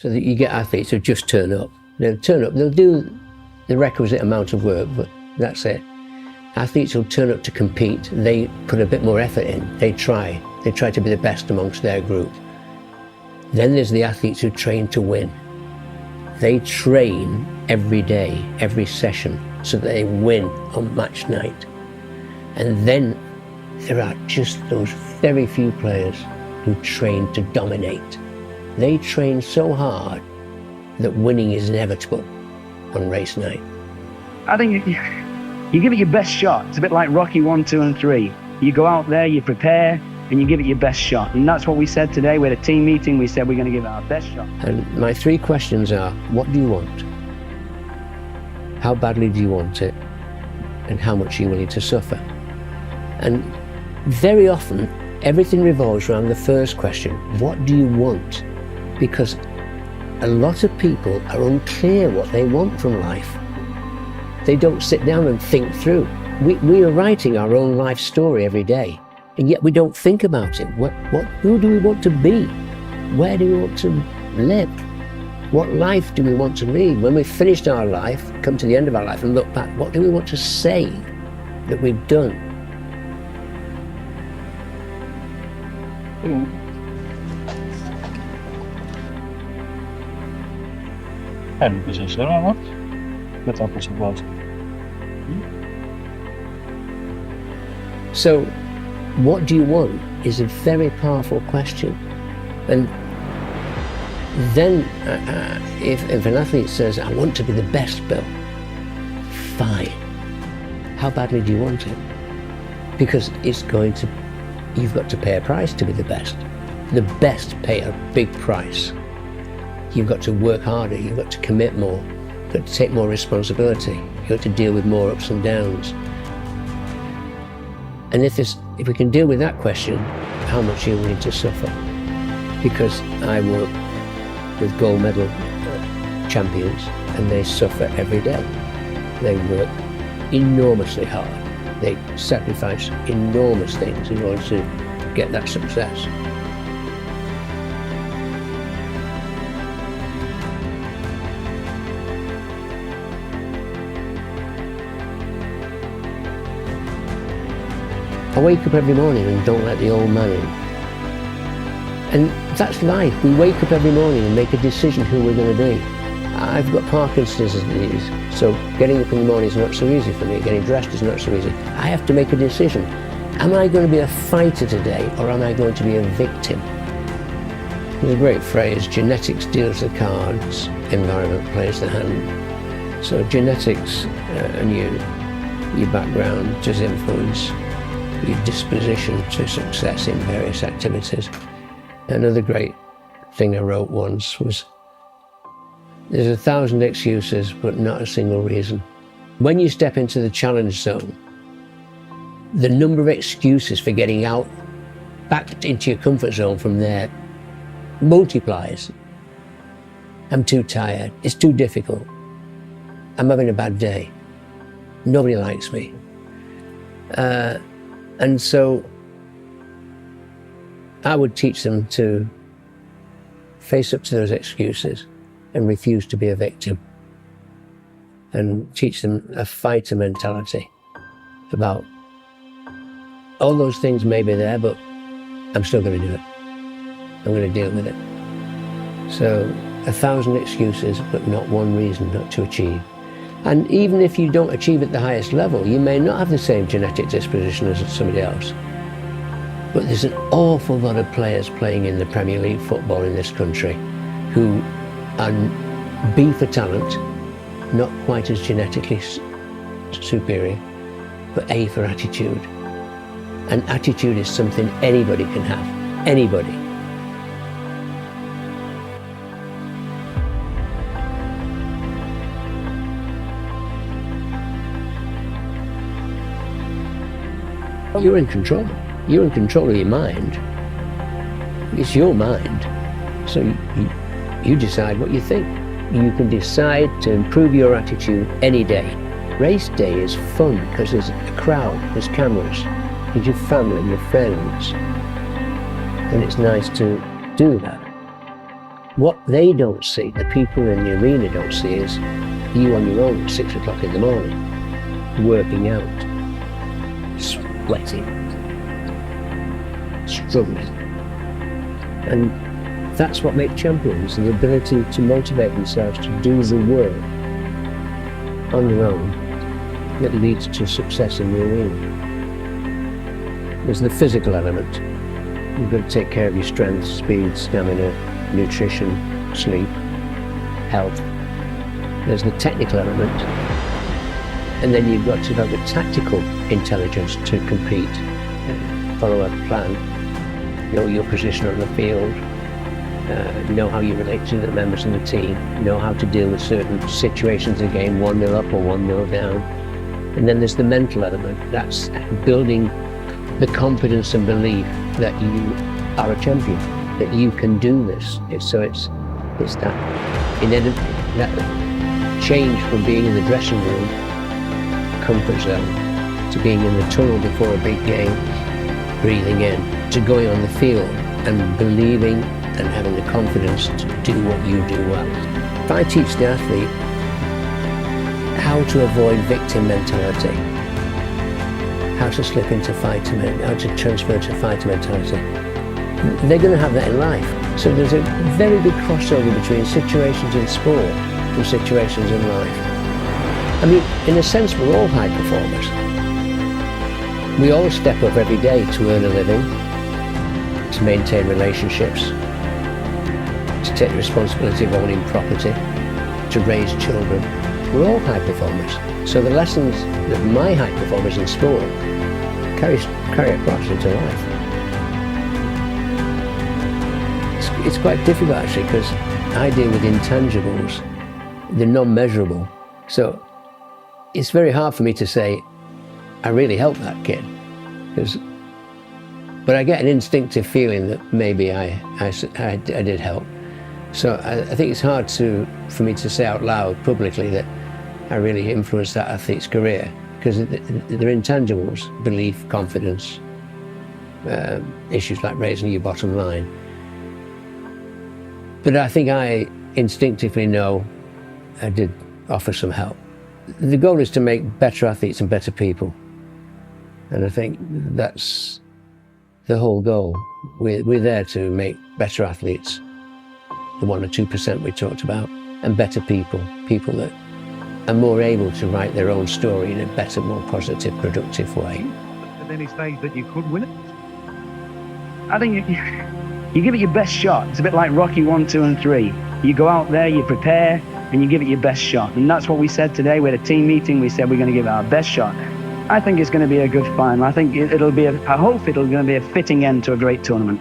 So that you get athletes who just turn up. They'll turn up, they'll do the requisite amount of work, but that's it. Athletes who'll turn up to compete, they put a bit more effort in. They try to be the best amongst their group. Then there's the athletes who train to win. They train every day, every session, so that they win on match night. And then there are just those very few players who train to dominate. They train so hard that winning is inevitable on race night. I think you give it your best shot. It's a bit like Rocky 1, 2 and 3. You go out there, you prepare, and you give it your best shot. And that's what we said today. We had a team meeting. We said we're going to give it our best shot. And my 3 questions are, what do you want? How badly do you want it? And how much are you willing to suffer? And very often, everything revolves around the first question, what do you want? Because a lot of people are unclear what they want from life. They don't sit down and think through. We are writing our own life story every day, and yet we don't think about it. Who do we want to be? Where do we want to live? What life do we want to lead? When we've finished our life, come to the end of our life and look back, what do we want to say that we've done? En precies, hè, wat? Met appels en boter. So, what do you want is a very powerful question. And then, if an athlete says, I want to be the best, Bill, fine. How badly do you want it? Because you've got to pay a price to be the best. The best pay a big price. You've got to work harder, you've got to commit more, you've got to take more responsibility, you've got to deal with more ups and downs. And if we can deal with that question, how much are you willing to suffer? Because I work with gold medal champions and they suffer every day. They work enormously hard. They sacrifice enormous things in order to get that success. I wake up every morning and don't let the old man in. And that's life. We wake up every morning and make a decision who we're going to be. I've got Parkinson's disease, so getting up in the morning is not so easy for me. Getting dressed is not so easy. I have to make a decision. Am I going to be a fighter today, or am I going to be a victim? There's a great phrase, genetics deals the cards, environment plays the hand. So genetics and your background does influence your disposition to success in various activities. Another great thing I wrote once was, there's 1,000 excuses, but not a single reason. When you step into the challenge zone, the number of excuses for getting out, back into your comfort zone from there, multiplies. I'm too tired, it's too difficult, I'm having a bad day, nobody likes me. And so I would teach them to face up to those excuses and refuse to be a victim, and teach them a fighter mentality about all those things may be there, but I'm still going to do it. I'm going to deal with it. So 1,000 excuses, but not one reason not to achieve. And even if you don't achieve at the highest level, you may not have the same genetic disposition as somebody else. But there's an awful lot of players playing in the Premier League football in this country who are B for talent, not quite as genetically superior, but A for attitude. And attitude is something anybody can have, anybody. You're in control. You're in control of your mind. It's your mind. So you decide what you think. You can decide to improve your attitude any day. Race day is fun because there's a crowd, there's cameras, there's your family, your friends. And it's nice to do that. What they don't see, the people in the arena don't see, is you on your own at 6 o'clock in the morning, working out, sweating, struggling. And that's what makes champions, the ability to motivate themselves to do the work on their own that leads to success in the arena. There's the physical element. You've got to take care of your strength, speed, stamina, nutrition, sleep, health. There's the technical element. And then you've got to have the tactical intelligence to compete, follow a plan, know your position on the field, know how you relate to the members of the team, know how to deal with certain situations in the game, 1-0 up or 1-0 down. And then there's the mental element. That's building the confidence and belief that you are a champion, that you can do this. It's that change from being in the dressing room, comfort zone, to being in the tunnel before a big game, breathing in, to going on the field and believing and having the confidence to do what you do well. If I teach the athlete how to avoid victim mentality, how to slip into fighter mentality, how to transfer to fighter mentality, they're going to have that in life. So there's a very big crossover between situations in sport and situations in life. I mean, in a sense, we're all high performers. We all step up every day to earn a living, to maintain relationships, to take the responsibility of owning property, to raise children. We're all high performers. So the lessons that my high performers in sport carry across into life. It's quite difficult actually, because I deal with intangibles. They're non-measurable. So it's very hard for me to say, I really helped that kid. But I get an instinctive feeling that maybe I did help. So I think it's hard for me to say out loud publicly that I really influenced that athlete's career, because they're intangibles: belief, confidence, issues like raising your bottom line. But I think I instinctively know I did offer some help. The goal is to make better athletes and better people. And I think that's the whole goal. We're there to make better athletes, the 1 or 2% we talked about, and better people that are more able to write their own story in a better, more positive, productive way. At any stage that you could win it? I think you give it your best shot. It's a bit like Rocky 1, 2 and 3. You go out there, you prepare, and you give it your best shot. And that's what we said today. We had a team meeting. We said we're going to give it our best shot. I think it's going to be a good final. I think I hope it'll going to be a fitting end to a great tournament.